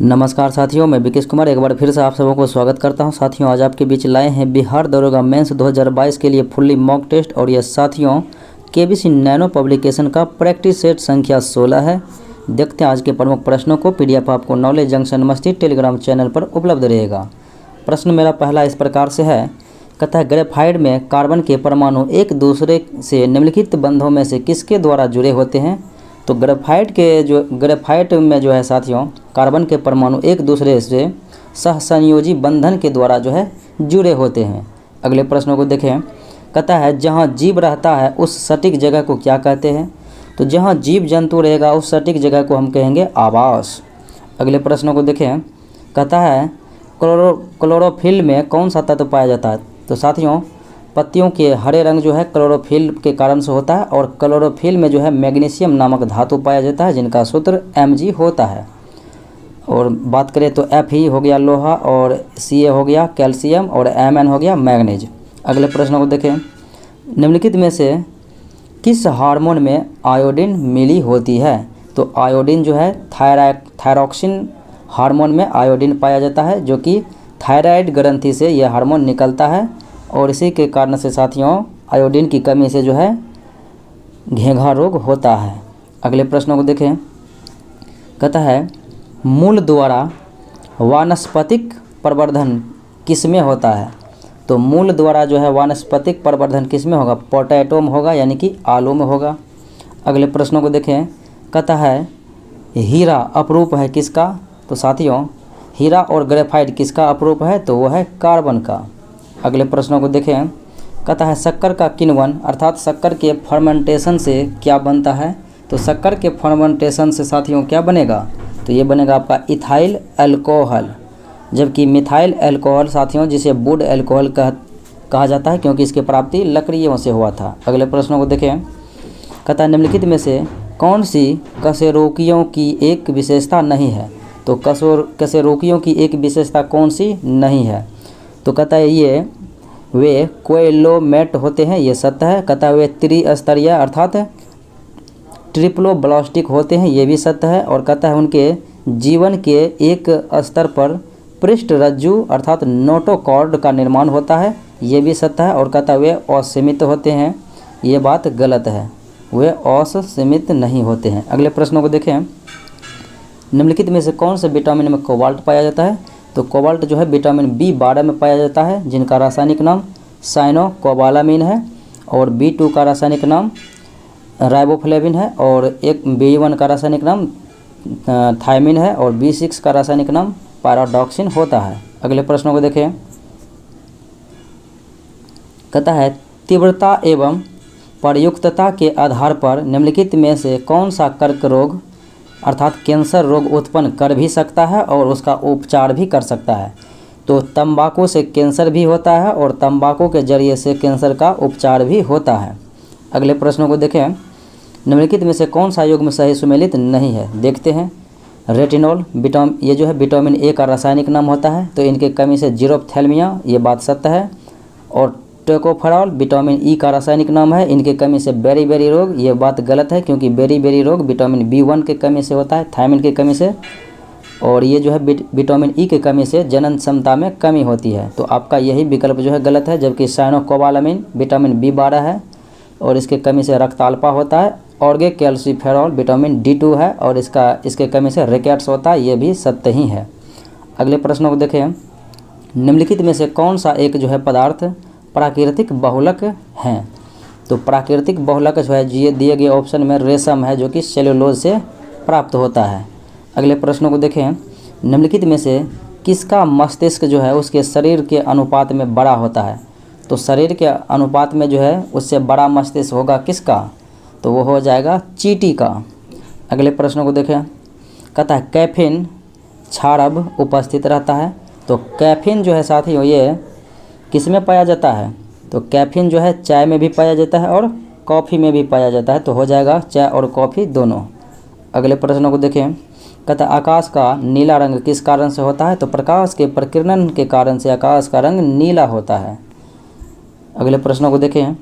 नमस्कार साथियों, मैं विकेश कुमार एक बार फिर से आप सबों को स्वागत करता हूं। साथियों, आज आपके बीच लाए हैं बिहार दरोगा मेंस 2022 के लिए फुल्ली मॉक टेस्ट। और यह साथियों केबीसी नैनो पब्लिकेशन का प्रैक्टिस सेट संख्या 16 है। देखते हैं आज के प्रमुख प्रश्नों को। पीडीएफ आपको नॉलेज जंक्शन मस्ती टेलीग्राम चैनल पर उपलब्ध रहेगा। प्रश्न मेरा पहला इस प्रकार से है, कहता है ग्रेफाइट में कार्बन के परमाणु एक दूसरे से निम्नलिखित बंधों में से किसके द्वारा जुड़े होते हैं। तो ग्रेफाइट में जो है साथियों कार्बन के परमाणु एक दूसरे से सहसंयोजी बंधन के द्वारा जो है जुड़े होते हैं। अगले प्रश्नों को देखें। कहता है जहाँ जीव रहता है उस सटीक जगह को क्या कहते हैं। तो जहाँ जीव जंतु रहेगा उस सटीक जगह को हम कहेंगे आवास। अगले प्रश्नों को देखें। कहता है क्लोरोफिल में कौन सा तत्व पाया जाता है। तो साथियों पत्तियों के हरे रंग जो है क्लोरोफिल के कारण से होता है। और क्लोरोफिल में जो है मैग्नीशियम नामक धातु पाया जाता है जिनका सूत्र Mg होता है। और बात करें तो Fe हो गया लोहा, और Ca हो गया कैल्शियम, और Mn हो गया मैग्नीज। अगले प्रश्न को देखें। निम्नलिखित में से किस हार्मोन में आयोडीन मिली होती है। तो आयोडीन जो है थायरॉक्सिन हार्मोन में आयोडीन पाया जाता है, जो कि थायराइड ग्रंथि से यह हार्मोन निकलता है। और इसी के कारण से साथियों आयोडीन की कमी से जो है घेंघा रोग होता है। अगले प्रश्नों को देखें। कहता है मूल द्वारा वानस्पतिक प्रवर्धन किसमें होता है। तो मूल द्वारा जो है वानस्पतिक प्रवर्धन किसमें होगा। पोटैटो में होगा, यानी कि आलू में होगा। अगले प्रश्नों को देखें। कहता है हीरा अपरूप है किसका। तो साथियों हीरा और ग्रेफाइट किसका अपरूप है। तो वह है कार्बन का। अगले प्रश्नों को देखें। कहता है शक्कर का किण्वन अर्थात शक्कर के फर्मेंटेशन से क्या बनता है। तो शक्कर के फर्मेंटेशन से साथियों क्या बनेगा। तो ये बनेगा आपका इथाइल अल्कोहल, जबकि मिथाइल अल्कोहल साथियों जिसे वुड अल्कोहल कहा जाता है, क्योंकि इसकी प्राप्ति लकड़ियों से हुआ था। अगले प्रश्नों को देखें। कहता है निम्नलिखित में से कौन सी कशेरुकियों की एक विशेषता नहीं है। तो कशेरुकियों की एक विशेषता कौन सी नहीं है। तो कहता है ये वे कोएलोमेट होते हैं, ये सत्य है। कहता है वे त्रिस्तरीय अर्थात ट्रिप्लोब्लास्टिक होते हैं, ये भी सत्य है। और कहता है उनके जीवन के एक स्तर पर पृष्ठ रज्जु अर्थात नोटोकॉर्ड का निर्माण होता है, ये भी सत्य है। और कहता है वे असीमित होते हैं, ये बात गलत है, वे असीमित नहीं होते हैं। अगले प्रश्नों को देखें। निम्नलिखित में से कौन से विटामिन में कोबाल्ट पाया जाता है। तो कोबाल्ट जो है विटामिन B12 में पाया जाता है, जिनका रासायनिक नाम साइनोकोबालामिन है। और B2 का रासायनिक नाम राइबोफ्लेविन है। और एक B1 का रासायनिक नाम थायमिन है। और B6 का रासायनिक नाम पैराडॉक्सिन होता है। अगले प्रश्नों को देखें। कहता है तीव्रता एवं प्रयुक्तता के आधार पर निम्नलिखित में से कौन सा कर्क रोग अर्थात कैंसर रोग उत्पन्न कर भी सकता है और उसका उपचार भी कर सकता है। तो तंबाकू से कैंसर भी होता है और तंबाकू के जरिए से कैंसर का उपचार भी होता है। अगले प्रश्नों को देखें। निम्नलिखित में से कौन सा युग्म सही सुमेलित नहीं है। देखते हैं। रेटिनॉल ये जो है विटामिन A का रासायनिक नाम होता है, तो इनके कमी से जीरोप्थेल्मिया, ये बात सत्य है। और टोकोफेरॉल विटामिन E का रासायनिक नाम है, इनके कमी से बेरी रोग, ये बात गलत है, क्योंकि बेरी रोग विटामिन B1 के कमी से होता है, थायमिन की कमी से। और ये जो है विटामिन E के कमी से जनन क्षमता में कमी होती है। तो आपका यही विकल्प जो है गलत है, जबकि साइनोकोबालामिन विटामिन B12 है और इसके कमी से रक्ताल्पा होता है। ऑर्गे कैल्सीफेरॉल विटामिन D2 है और इसके कमी से रिकेट्स होता है, ये भी सत्य ही है। अगले प्रश्नों को देखें। निम्नलिखित में से कौन सा एक जो है पदार्थ प्राकृतिक बहुलक हैं। तो प्राकृतिक बहुलक जो है ये दिए गए ऑप्शन में रेशम है, जो कि सेलुलोज से प्राप्त होता है। अगले प्रश्नों को देखें। निम्नलिखित में से किसका मस्तिष्क जो है उसके शरीर के अनुपात में बड़ा होता है। तो शरीर के अनुपात में जो है उससे बड़ा मस्तिष्क होगा किसका। तो वो हो जाएगा चींटी का। अगले प्रश्नों को देखें। कहता है कैफीन क्षारब उपस्थित रहता है। तो कैफीन जो है साथियों ये किस में पाया जाता है। तो कैफीन जो है चाय में भी पाया जाता है और कॉफ़ी में भी पाया जाता है, तो हो जाएगा चाय और कॉफ़ी दोनों। अगले प्रश्नों को देखें। कहता है आकाश का नीला रंग किस कारण से होता है। तो प्रकाश के प्रकीर्णन के कारण से आकाश का रंग नीला होता है। अगले प्रश्नों को देखें।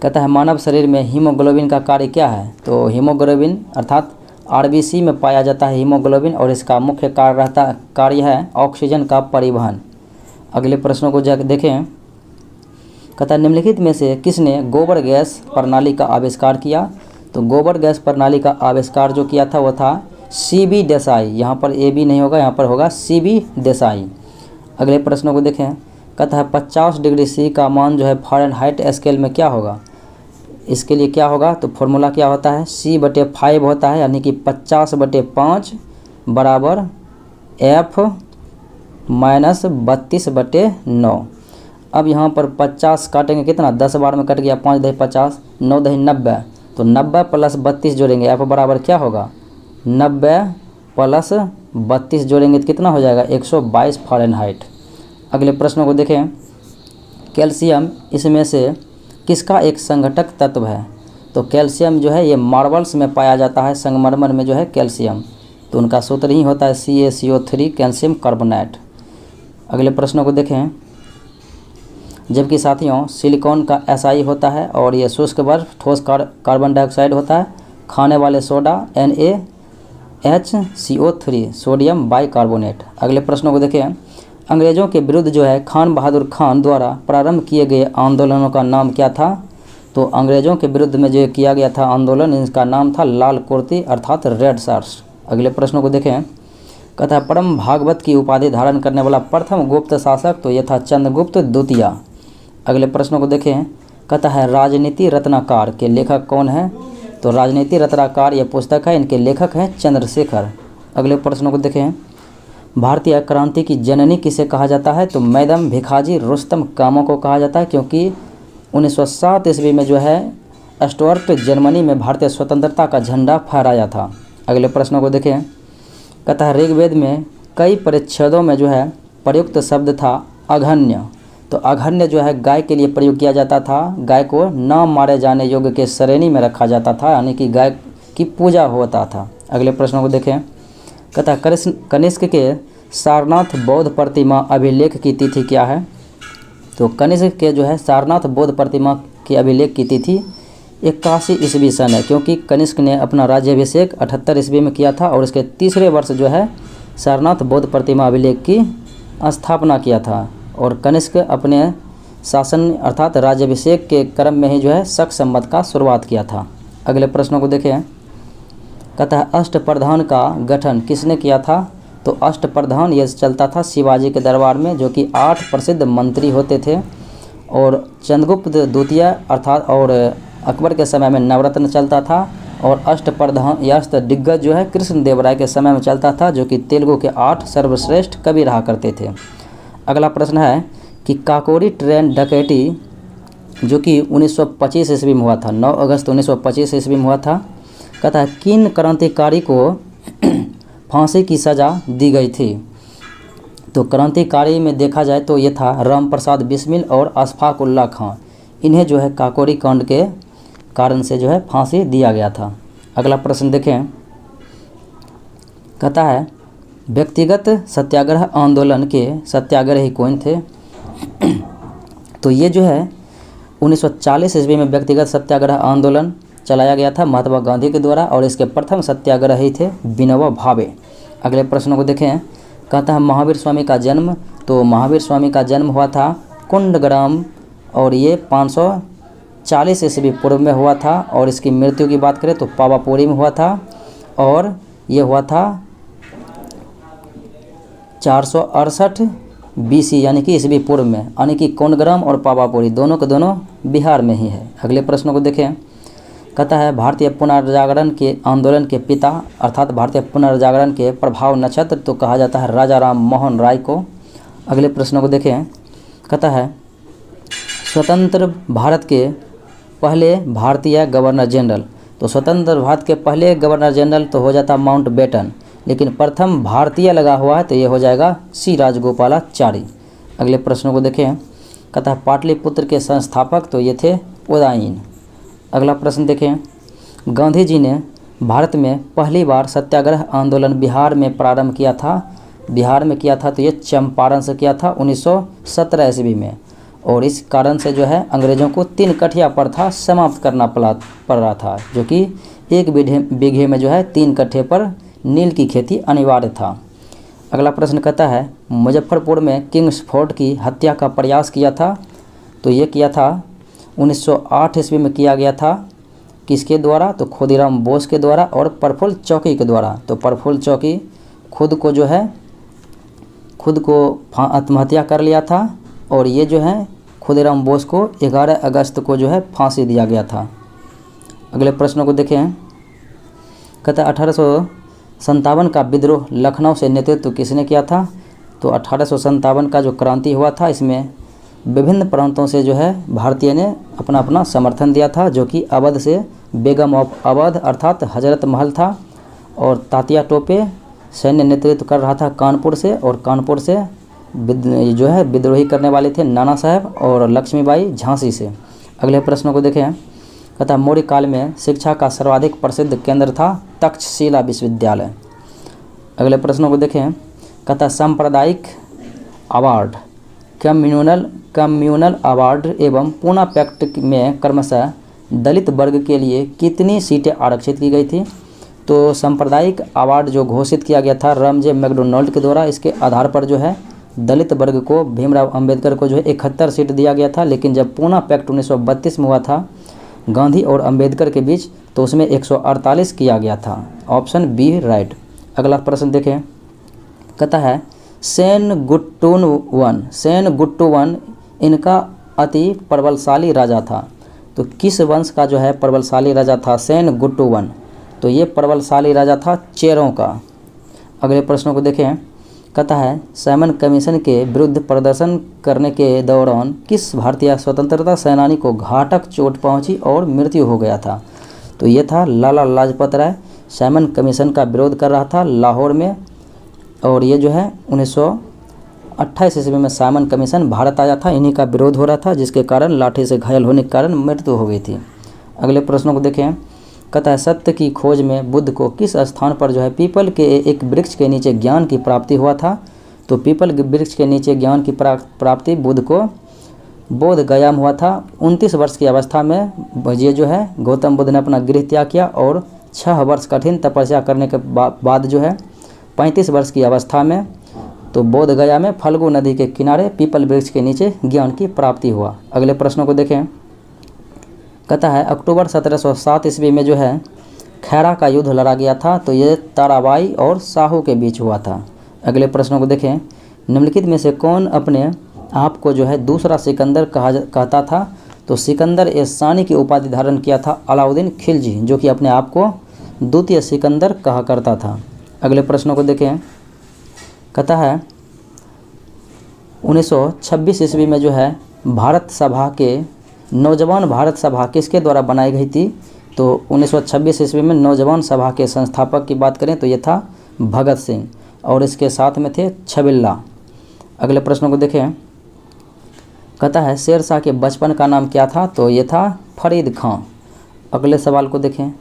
कहता है मानव शरीर में हीमोग्लोबिन का कार्य क्या है। तो हीमोग्लोबिन अर्थात आरबीसी में पाया जाता है हीमोग्लोबिन और इसका मुख्य कार्य है ऑक्सीजन का परिवहन। अगले प्रश्नों को जाकर देखें। कहता है निम्नलिखित में से किसने गोबर गैस प्रणाली का आविष्कार किया? तो गोबर गैस प्रणाली का आविष्कार जो किया था वो था सीबी देसाई। यहाँ पर ए बी नहीं होगा, यहाँ पर होगा सीबी देसाई। अगले प्रश्नों को देखें। कहता है 50 डिग्री सी का मान जो है फ़ारेनहाइट स्केल में क्या होगा? इसके लिए क्या होगा? तो फॉर्मूला क्या होता है? C/5 होता है, यानी कि 50/5 बराबर F माइनस 32/9। अब यहाँ पर 50 काटेंगे कितना? 10 बार में कट गया, 5 दही 50, 9 दही 90, तो 90 प्लस 32 जोड़ेंगे, F बराबर क्या होगा? 90 प्लस 32 जोड़ेंगे तो कितना हो जाएगा? 122 फ़ारेनहाइट। अगले प्रश्नों को देखें। कैल्शियम इसमें से किसका एक संघटक तत्व है? तो कैल्शियम जो है ये मार्बल्स में पाया जाता है, संगमरमर में जो है कैल्शियम, तो उनका सूत्र ही होता है CaCO3 कैल्शियम कार्बोनेट। अगले प्रश्नों को देखें। जबकि साथियों सिलिकॉन का SI होता है और ये शुष्क बर्फ ठोस कार्बन डाइऑक्साइड होता है, खाने वाले सोडा NaHCO3 सोडियम बाइकार्बोनेट। अगले प्रश्नों को देखें। अंग्रेज़ों के विरुद्ध जो है खान बहादुर खान द्वारा प्रारंभ किए गए आंदोलनों का नाम क्या था? तो अंग्रेज़ों के विरुद्ध में जो किया गया था आंदोलन, इसका नाम था लाल कुर्ती अर्थात रेड शर्ट्स। अगले प्रश्नों को देखें। कहता है परम भागवत की उपाधि धारण करने वाला प्रथम गुप्त शासक, तो यह था चंद्रगुप्त द्वितीय। अगले प्रश्नों को देखें। कहता है राजनीति रत्नाकर के लेखक कौन है? तो राजनीति रत्नाकर यह पुस्तक है, इनके लेखक हैं चंद्रशेखर। अगले प्रश्नों को देखें। भारतीय क्रांति की जननी किसे कहा जाता है? तो मैडम भिखाजी रुस्तम कामो को कहा जाता है, क्योंकि 1907 ईस्वी में जो है स्टुअर्ट जर्मनी में भारतीय स्वतंत्रता का झंडा फहराया था। अगले प्रश्नों को देखें। कहता है ऋग्वेद में कई परिच्छेदों में जो है प्रयुक्त शब्द था अघन्य, तो अघन्य जो है गाय के लिए प्रयोग किया जाता था। गाय को न मारे जाने योग्य के श्रेणी में रखा जाता था, यानी कि गाय की पूजा होता था। अगले प्रश्नों को देखें। कहता है कनिष्क के सारनाथ बौद्ध प्रतिमा अभिलेख की तिथि क्या है? तो कनिष्क के जो है सारनाथ बौद्ध प्रतिमा की अभिलेख की तिथि 81 ईस्वी सन है, क्योंकि कनिष्क ने अपना राज्याभिषेक 78 ईस्वी में किया था और इसके तीसरे वर्ष जो है सारनाथ बौद्ध प्रतिमा अभिलेख की स्थापना किया था। और कनिष्क अपने शासन अर्थात राज्याभिषेक के क्रम में ही जो है शक संवत का शुरुआत किया था। अगले प्रश्नों को देखें। कहता है अष्टप्रधान का गठन किसने किया था? तो अष्टप्रधान ये चलता था शिवाजी के दरबार में, जो कि 8 प्रसिद्ध मंत्री होते थे। और चंद्रगुप्त द्वितीय अर्थात और अकबर के समय में नवरत्न चलता था, और अष्टप्रधान या अष्टदिग्गज जो है कृष्णदेवराय के समय में चलता था, जो कि तेलुगु के 8 सर्वश्रेष्ठ कवि रहा करते थे। अगला प्रश्न है कि काकोरी ट्रेन डकैती जो कि 1925 ईस्वी में हुआ था, 9 अगस्त 1925 ईस्वी में हुआ था। कहता है किन क्रांतिकारी को फांसी की सज़ा दी गई थी? तो क्रांतिकारी में देखा जाए तो ये था राम प्रसाद बिस्मिल और अशफाक उल्लाह खां। इन्हें जो है काकोरी कांड के कारण से जो है फांसी दिया गया था। अगला प्रश्न देखें। कहता है व्यक्तिगत सत्याग्रह आंदोलन के सत्याग्रही कौन थे? तो ये जो है 1940 ईस्वी में व्यक्तिगत सत्याग्रह आंदोलन चलाया गया था महात्मा गांधी के द्वारा, और इसके प्रथम सत्याग्रही थे विनोबा भावे। अगले प्रश्नों को देखें। कहता है महावीर स्वामी का जन्म, तो महावीर स्वामी का जन्म हुआ था कुंडग्राम, और ये 540 ईस्वी पूर्व में हुआ था। और इसकी मृत्यु की बात करें तो पावापुरी में हुआ था, और ये हुआ था 468 BC यानी कि ईस्वी पूर्व में, यानी कि कुंडग्राम और पावापुरी दोनों के दोनों बिहार में ही है। अगले प्रश्नों को देखें। कहता है भारतीय पुनर्जागरण के आंदोलन के पिता अर्थात भारतीय पुनर्जागरण के प्रभाव नक्षत्र तो कहा जाता है राजा राम मोहन राय को। अगले प्रश्नों को देखें। कहता है स्वतंत्र भारत के पहले भारतीय गवर्नर जनरल, तो स्वतंत्र भारत के पहले गवर्नर जनरल तो हो जाता माउंट बेटन, लेकिन प्रथम भारतीय लगा हुआ है तो ये हो जाएगा C राजगोपालाचारी। अगले प्रश्नों को देखें। कहता है पाटलिपुत्र के संस्थापक तो ये थे उदयन। अगला प्रश्न देखें। गांधी जी ने भारत में पहली बार सत्याग्रह आंदोलन बिहार में प्रारंभ किया था, बिहार में किया था तो ये चंपारण से किया था 1917 ईस्वी में। और इस कारण से जो है अंग्रेज़ों को 3 कठिया प्रथा समाप्त करना पड़ रहा था, जो कि 1 बीघे में जो है 3 कट्ठे पर नील की खेती अनिवार्य था। अगला प्रश्न कहता है मुजफ्फरपुर में किंग्स फोर्ट की हत्या का प्रयास किया था, तो ये किया था 1908 ईस्वी में किया गया था। किसके द्वारा? तो खुदीराम बोस के द्वारा और प्रफुल्ल चौकी के द्वारा। तो प्रफुल्ल चौकी खुद को आत्महत्या कर लिया था और ये जो है खुदीराम बोस को 11 अगस्त को जो है फांसी दिया गया था। अगले प्रश्नों को देखें। कहता 1857 का विद्रोह लखनऊ से नेतृत्व किसने किया था? तो 1857 का जो क्रांति हुआ था, इसमें विभिन्न प्रांतों से जो है भारतीय ने अपना अपना समर्थन दिया था, जो कि अवध से बेगम ऑफ अवध अर्थात हजरत महल था, और तात्या टोपे सैन्य नेतृत्व कर रहा था कानपुर से, और कानपुर से जो है विद्रोही करने वाले थे नाना साहब और लक्ष्मीबाई झांसी से। अगले प्रश्नों को देखें। कहता मौर्य काल में शिक्षा का सर्वाधिक प्रसिद्ध केंद्र था तक्षशिला विश्वविद्यालय। अगले प्रश्नों को देखें। कहता सांप्रदायिक अवार्ड, कम्युनल अवार्ड एवं पूना पैक्ट में क्रमशः दलित वर्ग के लिए कितनी सीटें आरक्षित की गई थी? तो सांप्रदायिक अवार्ड जो घोषित किया गया था रमजे मैकडोनाल्ड के द्वारा, इसके आधार पर जो है दलित वर्ग को भीमराव अंबेडकर को जो है 71 सीट दिया गया था। लेकिन जब पूना पैक्ट 1932 में हुआ था गांधी और अंबेडकर के बीच, तो उसमें 148 किया गया था। Option b right. अगला प्रश्न देखें। कहता है सेनगुट्टू वन इनका अति प्रबलशाली राजा था। तो किस वंश का जो है प्रबलशाली राजा था सेनगुट्टू वन? तो ये प्रबलशाली राजा था चेरों का। अगले प्रश्नों को देखें। कहता है साइमन कमीशन के विरुद्ध प्रदर्शन करने के दौरान किस भारतीय स्वतंत्रता सेनानी को घातक चोट पहुंची और मृत्यु हो गया था? तो ये था लाला लाजपत राय। साइमन कमीशन का विरोध कर रहा था लाहौर में, और ये जो है 1928 ईस्वी में साइमन कमीशन भारत आया था, इन्हीं का विरोध हो रहा था, जिसके कारण लाठी से घायल होने के कारण मृत्यु हो गई थी। अगले प्रश्नों को देखें। कहता है सत्य की खोज में बुद्ध को किस स्थान पर जो है पीपल के एक वृक्ष के नीचे ज्ञान की प्राप्ति हुआ था? तो पीपल के वृक्ष के नीचे ज्ञान की प्राप्ति बुद्ध को बोध गया में हुआ था। 29 वर्ष की अवस्था में ये जो है गौतम बुद्ध ने अपना गृह त्याग किया और 6 वर्ष कठिन तपस्या करने के बाद जो है 35 वर्ष की अवस्था में तो बोध गया में फल्गु नदी के किनारे पीपल वृक्ष के नीचे ज्ञान की प्राप्ति हुआ। अगले प्रश्नों को देखें। कहता है अक्टूबर 1707 ईस्वी में जो है खैरा का युद्ध लड़ा गया था, तो ये ताराबाई और साहू के बीच हुआ था। अगले प्रश्नों को देखें। निम्नलिखित में से कौन अपने आप को जो है दूसरा सिकंदर कहता था? तो सिकंदर ए सानी की उपाधि धारण किया था अलाउद्दीन खिलजी, जो कि अपने आप को द्वितीय सिकंदर कहा करता था। अगले प्रश्नों को देखें। कहता है 1926 ईस्वी में जो है भारत सभा के नौजवान भारत सभा किसके द्वारा बनाई गई थी? तो 1926 ईस्वी में नौजवान सभा के संस्थापक की बात करें तो ये था भगत सिंह, और इसके साथ में थे छबिल्ला। अगले प्रश्नों को देखें। कहता है शेरशाह के बचपन का नाम क्या था? तो ये था फरीद खां। अगले सवाल को देखें।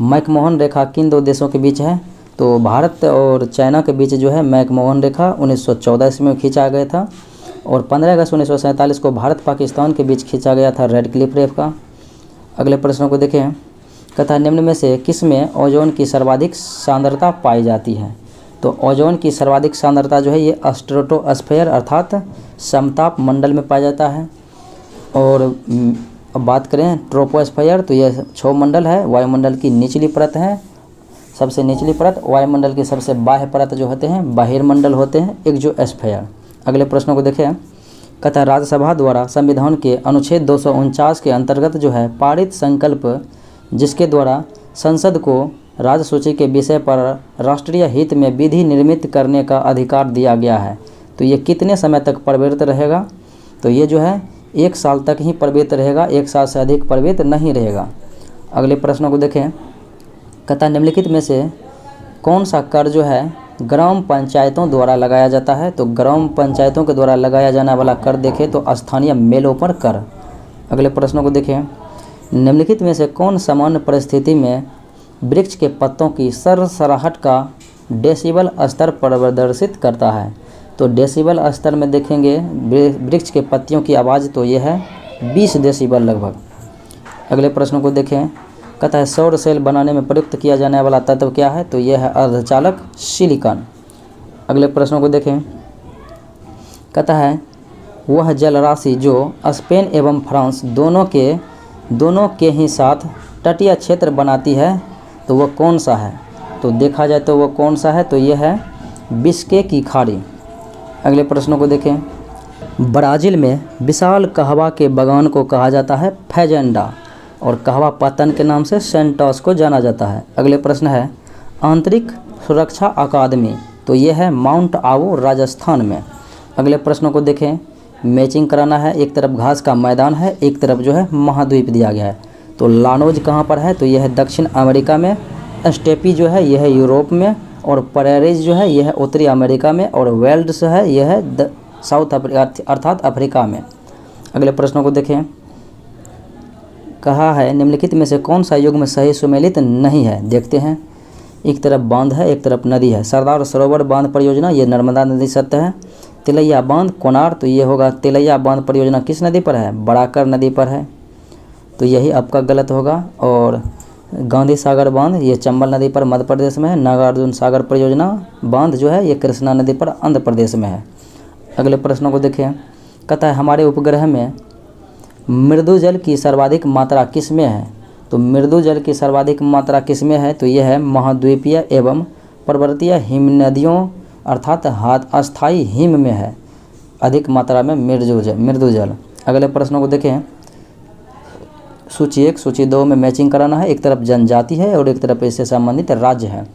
मैकमोहन रेखा किन 2 देशों के बीच है? तो भारत और चाइना के बीच जो है मैकमोहन रेखा 1914 ईस्वी में खींचा गया था, और 15 अगस्त 1947 को भारत पाकिस्तान के बीच खींचा गया था रेड क्लिफ रेखा। अगले प्रश्नों को देखें। कहता है निम्न में से किस में ओजोन की सर्वाधिक सांद्रता पाई जाती है? तो ओजोन की सर्वाधिक सांद्रता जो है ये स्ट्रेटोस्फेयर अर्थात समताप मंडल में पाया जाता है। और अब बात करें ट्रोपोस्फेयर, तो ये क्षोभ मंडल है, वायुमंडल की निचली परत है, सबसे निचली परत। वायुमंडल की सबसे बाह्य परत जो होते हैं बहिर्मंडल होते हैं, एक्सोस्फेयर। अगले प्रश्नों को देखें। कहता है राज्यसभा द्वारा संविधान के अनुच्छेद 249 के अंतर्गत जो है पारित संकल्प जिसके द्वारा संसद को राज्य सूची के विषय पर राष्ट्रीय हित में विधि निर्मित करने का अधिकार दिया गया है, तो ये कितने समय तक प्रवृत्त रहेगा? तो ये जो है 1 साल तक ही प्रवृत्त रहेगा, 1 साल से अधिक प्रवृत्त नहीं रहेगा। अगले प्रश्नों को देखें। कहता है निम्नलिखित में से कौन सा कर जो है ग्राम पंचायतों द्वारा लगाया जाता है? तो ग्राम पंचायतों के द्वारा लगाया जाने वाला कर देखें तो स्थानीय मेलों पर कर। अगले प्रश्नों को देखें। निम्नलिखित में से कौन सामान्य परिस्थिति में वृक्ष के पत्तों की सरसराहट का डेसिबल स्तर प्रदर्शित करता है? तो तो डेसिबल स्तर में देखेंगे वृक्ष के पत्तियों की आवाज़, तो ये है 20 डेसिबल लगभग। अगले प्रश्न को देखें, कहता है सौर सेल बनाने में प्रयुक्त किया जाने वाला तत्व क्या है, तो यह है अर्धचालक सिलिकॉन। अगले प्रश्नों को देखें, कहता है वह जल राशि जो स्पेन एवं फ्रांस दोनों के ही साथ तटीय क्षेत्र बनाती है, तो वह कौन सा है। तो देखा जाए तो वह कौन सा है, तो यह है बिस्के की खाड़ी। अगले प्रश्नों को देखें, ब्राज़ील में विशाल कहवा के बागान को कहा जाता है फैजेंडा, और कहवा पत्तन के नाम से सेंटोस को जाना जाता है। अगले प्रश्न है आंतरिक सुरक्षा अकादमी, तो यह है माउंट आबू राजस्थान में। अगले प्रश्नों को देखें, मैचिंग कराना है, एक तरफ घास का मैदान है, एक तरफ जो है महाद्वीप दिया गया है। तो लानोज कहाँ पर है, तो यह है दक्षिण अमेरिका में, स्टेपी जो है यह है यूरोप में, और परेरिज जो है यह है उत्तरी अमेरिका में, और वेल्ड्स है यह है साउथ अफ्रीका अर्थात अफ्रीका में। अगले प्रश्नों को देखें, कहा है निम्नलिखित में से कौन सा युग्म सही सुमेलित नहीं है। देखते हैं, एक तरफ बांध है, एक तरफ नदी है। सरदार सरोवर बांध परियोजना ये नर्मदा नदी सत्य है। तिलैया बांध कोनार, तो ये होगा तिलैया बांध परियोजना किस नदी पर है, बड़ाकर नदी पर है, तो यही आपका गलत होगा। और गांधी सागर बांध ये चंबल नदी पर मध्य प्रदेश में है। नागार्जुन सागर परियोजना बांध जो है ये कृष्णा नदी पर आंध्र प्रदेश में है। अगले प्रश्नों को देखें, कहता है हमारे उपग्रह में मृदु जल की सर्वाधिक मात्रा किस में है। तो मृदु जल की सर्वाधिक मात्रा किस में है, तो यह है महाद्वीपीय एवं पर्वतीय हिमनदियों अर्थात अस्थायी हिम में है अधिक मात्रा में मृदु जल। अगले प्रश्नों को देखें, सूची 1 सूची 2 में मैचिंग कराना है, एक तरफ जनजाति है और एक तरफ इससे संबंधित राज्य है।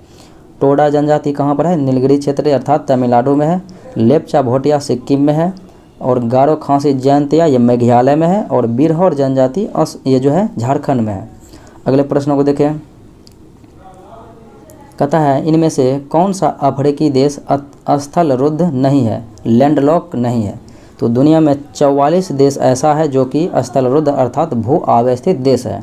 टोडा जनजाति कहाँ पर है, नीलगिरी क्षेत्र अर्थात तमिलनाडु में है। लेप्चा भोटिया सिक्किम में है, और गारो खासी जयंतिया ये मेघालय में है, और बिरहोर जनजाति ये जो है झारखंड में है। अगले प्रश्नों को देखें, कहता है इनमें से कौन सा अफ्रीकी देश स्थल रुद्ध नहीं है, लैंडलॉक नहीं है। तो दुनिया में 44 देश ऐसा है जो कि स्थल रुद्ध अर्थात भू अवस्थित देश है।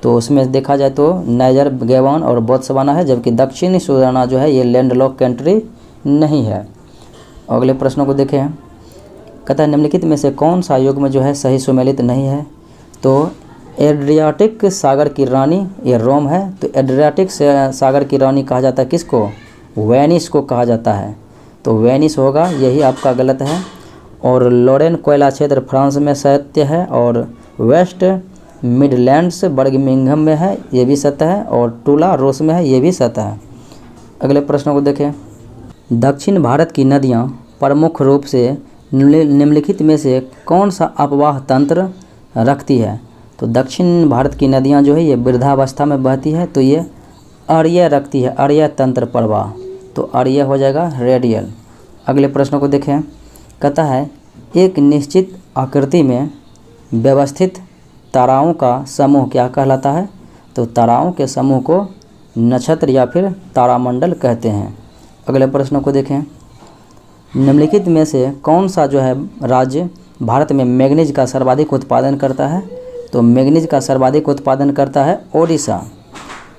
तो उसमें देखा जाए तो नाइजर, गैबन और बोत्सवाना है, जबकि दक्षिणी सुदाना जो है ये लैंडलॉक कंट्री नहीं है। अगले प्रश्नों को देखें, कहता है निम्नलिखित में से कौन सा युग्म जो है सही सुमेलित नहीं है। तो एड्रियाटिक सागर की रानी ये रोम है, तो एड्रियाटिक सागर की रानी कहा जाता है किसको, वेनिस को कहा जाता है, तो वेनिस होगा, यही आपका गलत है। और लोरेन कोयला क्षेत्र फ्रांस में सत्य है, और वेस्ट मिडलैंड्स बर्मिंघम में है, ये भी सत्य है, और टूला रूस में है, ये भी सत्य है। अगले प्रश्नों को देखें, दक्षिण भारत की नदियाँ प्रमुख रूप से निम्नलिखित में से कौन सा अपवाह तंत्र रखती है। तो दक्षिण भारत की नदियाँ जो है ये वृद्धावस्था में बहती है, तो ये अर्य रखती है, अर्य तंत्र प्रवाह, तो अर्य हो जाएगा रेडियल। अगले प्रश्नों को देखें, कहता है एक निश्चित आकृति में व्यवस्थित ताराओं का समूह क्या कहलाता है। तो ताराओं के समूह को नक्षत्र या फिर तारामंडल कहते हैं। अगले प्रश्नों को देखें, निम्नलिखित में से कौन सा जो है राज्य भारत में मैग्नीज का सर्वाधिक उत्पादन करता है। तो मैग्नीज का सर्वाधिक उत्पादन करता है ओडिशा।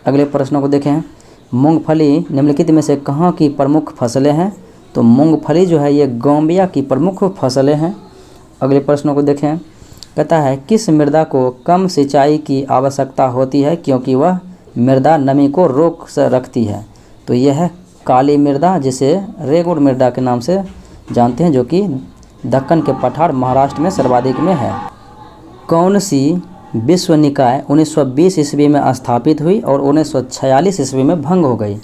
अगले प्रश्नों को देखें, मूंगफली निम्नलिखित में से कहाँ की प्रमुख फसलें हैं। तो मूंगफली जो है ये गाम्बिया की प्रमुख फसलें हैं। अगले प्रश्नों को देखें, कहता है किस मृदा को कम सिंचाई की आवश्यकता होती है क्योंकि वह मृदा नमी को रोक रखती है। तो यह है काली मृदा, जिसे रेगुर मृदा के नाम से जानते हैं, जो कि दक्कन के पठार महाराष्ट्र में सर्वाधिक में है। कौन सी विश्व निकाय 1920 ईस्वी में स्थापित हुई और 1946 ईस्वी में भंग हो गई।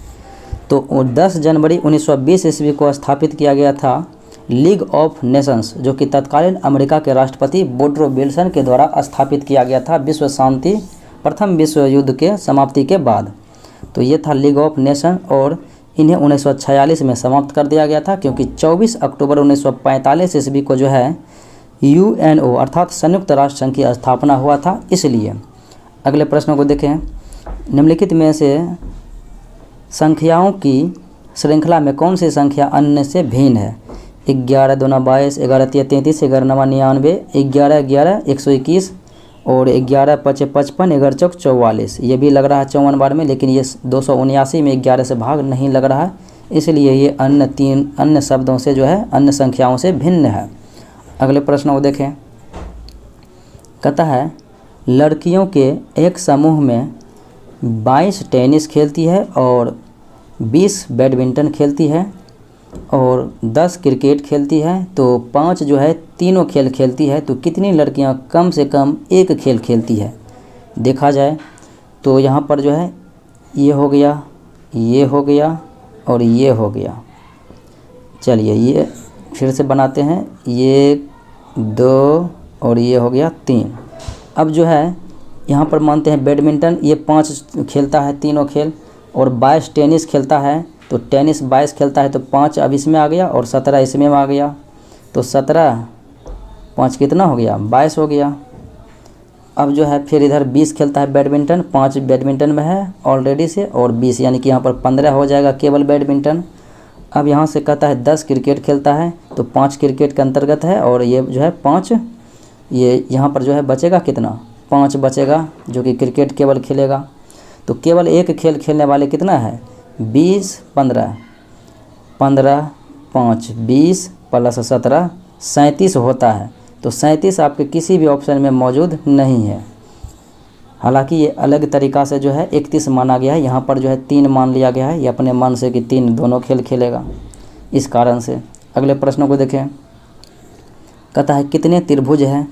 तो 10 जनवरी 1920 ईस्वी को स्थापित किया गया था लीग ऑफ नेशंस, जो कि तत्कालीन अमेरिका के राष्ट्रपति वुड्रो विल्सन के द्वारा स्थापित किया गया था विश्व शांति प्रथम विश्व युद्ध के समाप्ति के बाद। तो ये था लीग ऑफ नेशन, और इन्हें 1946 में समाप्त कर दिया गया था क्योंकि 24 अक्टूबर 1945 ईस्वी को जो है UNO अर्थात संयुक्त राष्ट्र संघ की स्थापना हुआ था, इसलिए। अगले प्रश्नों को देखें, निम्नलिखित में से संख्याओं की श्रृंखला में कौन सी संख्या अन्य से भिन्न है। 11 दूना 22, 11 तिया 33, 11 नवा 99, 11 11 121 और 11 5 55, 11 चौक 44। ये भी लग रहा है 54 बार में, लेकिन ये 279 में 11 से भाग नहीं लग रहा है, इसलिए ये अन्य शब्दों से जो है अन्य संख्याओं से भिन्न है। अगले प्रश्न को देखें। कहता है लड़कियों के एक समूह में 22 टेनिस खेलती है और 20 बैडमिंटन खेलती है और 10 क्रिकेट खेलती है, तो 5 जो है तीनों खेल खेलती है, तो कितनी लड़कियां कम से कम एक खेल खेलती है? देखा जाए तो यहाँ पर जो है ये हो गया, ये हो गया और ये हो गया। चलिए ये फिर से बनाते हैं, 1 2 और ये हो गया 3। अब जो है यहाँ पर मानते हैं बैडमिंटन ये 5 खेलता है तीनों खेल, और 22 टेनिस खेलता है, तो टेनिस 22 खेलता है तो 5 अब इसमें आ गया और 17 इसमें आ गया, तो 17 5 कितना हो गया? 22 हो गया। अब जो है फिर इधर 20 खेलता है बैडमिंटन, 5 बैडमिंटन में है ऑलरेडी से, और 20 यानी कि यहाँ पर 15 हो जाएगा केवल बैडमिंटन। अब यहाँ से कहता है 10 क्रिकेट खेलता है, तो 5 क्रिकेट के अंतर्गत है, और ये जो है 5 ये यहाँ पर जो है बचेगा कितना? 5 बचेगा, जो कि क्रिकेट केवल खेलेगा। तो केवल एक खेल खेलने वाले कितना है? 20 15 15 5 20 प्लस 17 37 होता है। तो 37 आपके किसी भी ऑप्शन में मौजूद नहीं है। हालांकि ये अलग तरीक़ा से जो है 31 माना गया है, यहाँ पर जो है 3 मान लिया गया है, ये अपने मन से कि 3 दोनों खेल खेलेगा, इस कारण से। अगले प्रश्नों को देखें। कहता है कितने त्रिभुज हैं?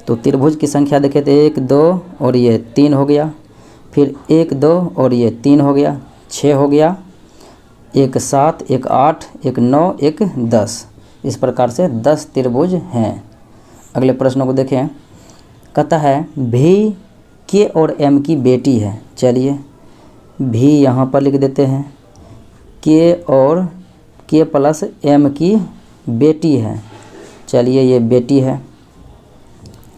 तो त्रिभुज की संख्या देखें तो 1 2 और ये 3 हो गया, फिर 1 2 और ये 3 हो गया, 6 हो गया, 1 7 1 8 1 9 1 10, इस प्रकार से 10 त्रिभुज हैं। अगले प्रश्नों को देखें। कहता है भी के और एम की बेटी है। चलिए भी यहाँ पर लिख देते हैं, के और के प्लस एम की बेटी है। चलिए ये बेटी है।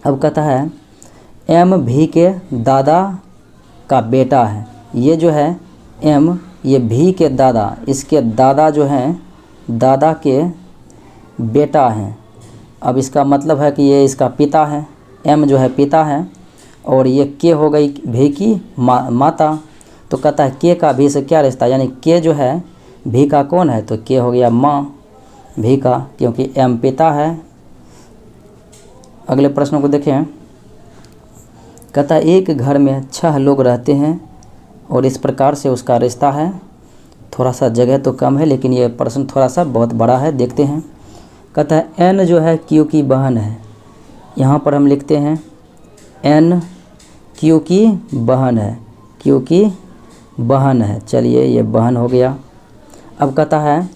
अब कहता है एम भी के दादा का बेटा है। ये जो है एम ये भी के दादा, इसके दादा जो हैं दादा के बेटा हैं। अब इसका मतलब है कि ये इसका पिता है, एम जो है पिता है, और ये के हो गई भी की माता। तो कहता है के का भी से क्या रिश्ता, यानी के जो है भी का कौन है? तो के हो गया माँ भी का, क्योंकि एम पिता है। अगले प्रश्न को देखें। कहता है एक घर में 6 लोग रहते हैं और इस प्रकार से उसका रिश्ता है। थोड़ा सा जगह तो कम है, लेकिन ये प्रश्न थोड़ा सा बहुत बड़ा है, देखते हैं। कहता है एन जो है क्यू की बहन है। यहाँ पर हम लिखते हैं एन क्यू की बहन है, क्यू की बहन है। चलिए ये बहन हो गया। अब कहता है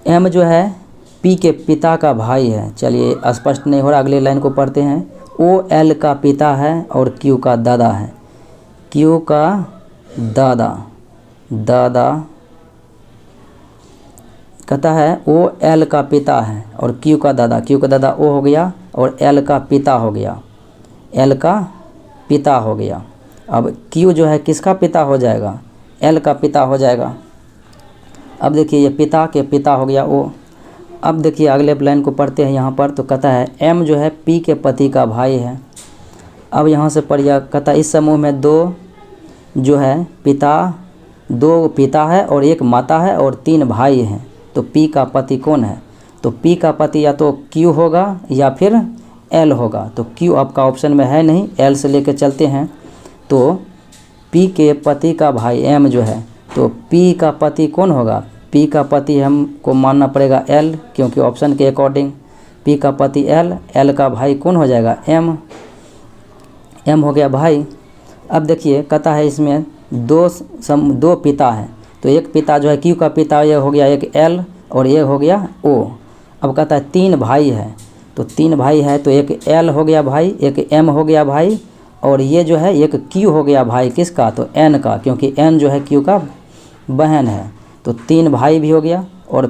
एम जो है पी के पिता का भाई है। चलिए स्पष्ट नहीं हो रहा, अगले लाइन को पढ़ते हैं। ओ एल का पिता है और क्यू का दादा है। क्यू का दादा कहता है ओ एल का पिता है और क्यू का दादा ओ हो गया और एल का पिता हो गया, एल का पिता हो गया। अब क्यू जो है किसका पिता हो जाएगा? एल का पिता हो जाएगा। अब देखिए ये पिता के पिता हो गया ओ। अब देखिए अगले लाइन को पढ़ते हैं यहाँ पर। तो कहता है एम जो है पी के पति का भाई है। अब यहाँ से पढ़िए। कहता है इस समूह में 2 जो है दो पिता है और 1 माता है और 3 भाई हैं। तो पी का पति कौन है? तो पी का पति या तो क्यू होगा या फिर एल होगा। तो क्यू आपका ऑप्शन में है नहीं, एल से लेकर चलते हैं। तो पी के पति का भाई एम जो है, तो पी का पति कौन होगा? पी का पति हमको मानना पड़ेगा एल, क्योंकि ऑप्शन के अकॉर्डिंग पी का पति एल, एल का भाई कौन हो जाएगा? एम, एम हो गया भाई। अब देखिए कहता है इसमें 2 पिता हैं। तो एक पिता जो है क्यू का पिता ये हो गया एक एल और ये हो गया ओ। अब कहता है 3 भाई है। तो 3 भाई है तो एक एल हो गया भाई, एक एम हो गया भाई, और ये जो है एक क्यू हो गया भाई किसका? तो एन का, क्योंकि एन जो है क्यू का बहन है। तो 3 भाई भी हो गया। और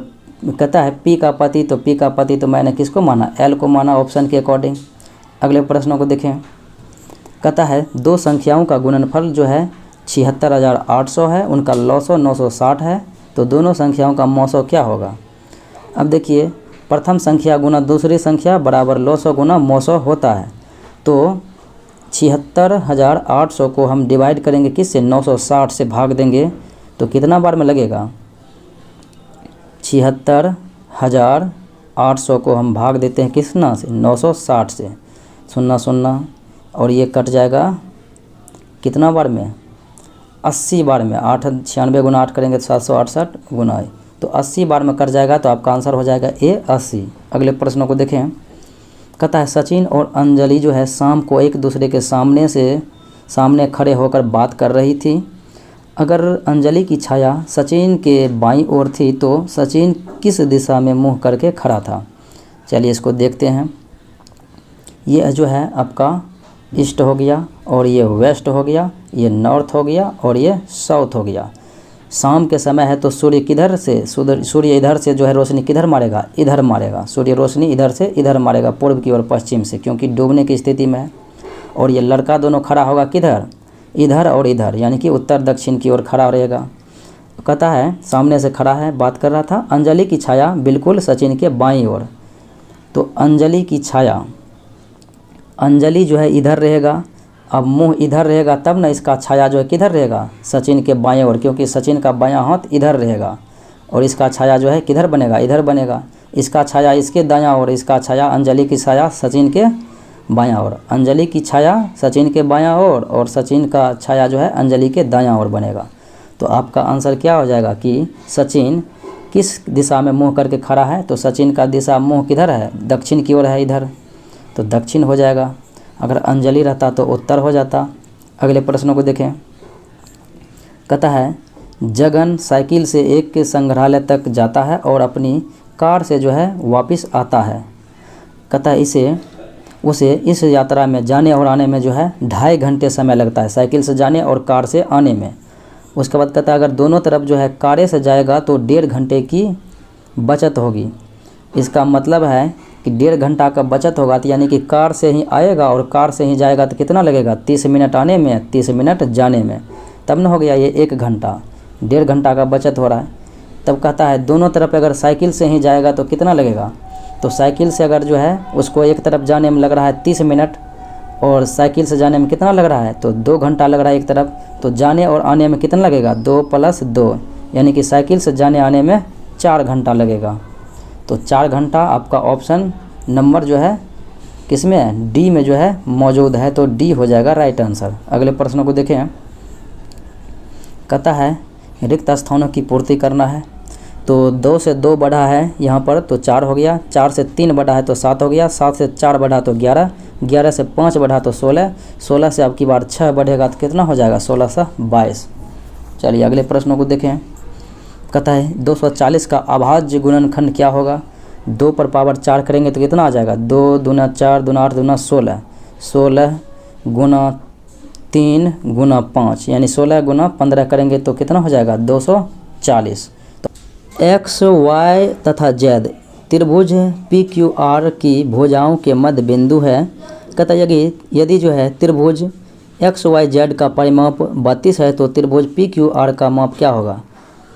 कहता है पी का पति, तो पी का पति तो मैंने किसको माना? एल को माना ऑप्शन के अकॉर्डिंग। अगले प्रश्नों को देखें। कहता है 2 संख्याओं का गुणनफल जो है 76,800 है, उनका लॉसो 960 है। तो दोनों संख्याओं का मौसो क्या होगा? अब देखिए प्रथम संख्या गुना दूसरी संख्या बराबर लॉसो गुना मौसो होता है। तो 76,800 को हम डिवाइड करेंगे किससे? 960 से भाग देंगे। तो कितना बार में लगेगा? 76,800 को हम भाग देते हैं कितना से, 960 से, 0 0 और ये कट जाएगा कितना बार में, 80 बार में। 8 96 गुना 8 करेंगे तो 768 गुना, तो 80 बार में कट जाएगा, तो आपका आंसर हो जाएगा ए 80। अगले प्रश्नों को देखें। कहता है सचिन और अंजलि जो है शाम को एक दूसरे के सामने खड़े होकर बात कर रही थी। अगर अंजलि की छाया सचिन के बाईं ओर थी तो सचिन किस दिशा में मुंह करके खड़ा था। चलिए इसको देखते हैं। ये जो है आपका ईस्ट हो गया, और ये वेस्ट हो गया, ये नॉर्थ हो गया, और ये साउथ हो गया। शाम के समय है तो सूर्य किधर से, सूर्य इधर से जो है रोशनी किधर मारेगा, इधर मारेगा। सूर्य रोशनी इधर से इधर मारेगा, पूर्व की ओर पश्चिम से, क्योंकि डूबने की स्थिति में है। और ये लड़का दोनों खड़ा होगा किधर, इधर और इधर, यानी कि उत्तर दक्षिण की ओर खड़ा रहेगा। कहता है सामने से खड़ा है, बात कर रहा था। अंजलि की छाया बिल्कुल सचिन के बाईं ओर, तो अंजलि की छाया, अंजलि जो है इधर रहेगा। अब मुंह इधर रहेगा तब ना इसका छाया जो है किधर रहेगा, सचिन के बाएं ओर, क्योंकि सचिन का बायां हाथ इधर रहेगा, और इसका छाया जो है किधर बनेगा, इधर बनेगा। इसका छाया इसके दायां ओर, इसका छाया अंजलि की छाया सचिन के बायां ओर, अंजलि की छाया सचिन के बायां ओर, और सचिन का छाया जो है अंजलि के दायां ओर बनेगा। तो आपका आंसर क्या हो जाएगा कि सचिन किस दिशा में मुँह करके खड़ा है, तो सचिन का दिशा मुँह किधर है, दक्षिण की ओर है, इधर, तो दक्षिण हो जाएगा। अगर अंजलि रहता तो उत्तर हो जाता। अगले प्रश्नों को देखें। कहता है जगन साइकिल से एक के संग्रहालय तक जाता है और अपनी कार से जो है वापस आता है। कहता है उसे इस यात्रा में जाने और आने में जो है 2.5 घंटे समय लगता है, साइकिल से जाने और कार से आने में। उसके बाद कहता है अगर दोनों तरफ जो है कारें से जाएगा तो 1.5 घंटे की बचत होगी। इसका मतलब है कि 1.5 घंटा का बचत होगा, तो यानी कि कार से ही आएगा और कार से ही जाएगा, तो कितना लगेगा, 30 मिनट आने में, 30 मिनट जाने में, तब न हो गया ये 1 घंटा। 1.5 घंटा का बचत हो रहा है। तब कहता है दोनों तरफ अगर साइकिल से ही जाएगा तो कितना लगेगा, तो साइकिल से अगर जो है उसको एक तरफ जाने में लग रहा है 30 मिनट, और साइकिल से जाने में कितना लग रहा है, तो 2 घंटा लग रहा है एक तरफ, तो जाने और आने में कितना लगेगा, 2 + 2, यानी कि साइकिल से जाने आने में 4 घंटा लगेगा। तो 4 घंटा आपका ऑप्शन नंबर जो है किस में है, डी में जो है मौजूद है, तो डी हो जाएगा राइट आंसर। अगले प्रश्नों को देखें। कहता है रिक्त स्थानों की पूर्ति करना है, तो 2 से 2 बढ़ा है यहाँ पर तो 4 हो गया, 4 से 3 बढ़ा है तो 7 हो गया, 7 से 4 बढ़ा तो 11, 11 से 5 बढ़ा तो 16, 16 से अब की बार 6 बढ़ेगा तो कितना हो जाएगा, 16 से 22। चलिए अगले प्रश्नों को देखें। कहता है 240 का अभाज्य गुणनखंड क्या होगा। 2 पर पावर 4 करेंगे तो कितना आ जाएगा, 2 दूना 4 दूना 8 दूना 16, 16 गुना 3 गुना 5, यानी 16 गुना 15 करेंगे तो कितना हो जाएगा, 240। तो एक्स वाई तथा जेड त्रिभुज PQR की भुजाओं के मध्य बिंदु है। कहता है यदि जो है त्रिभुज XYZ का परिमाप 32 है तो त्रिभुज PQR का माप क्या होगा।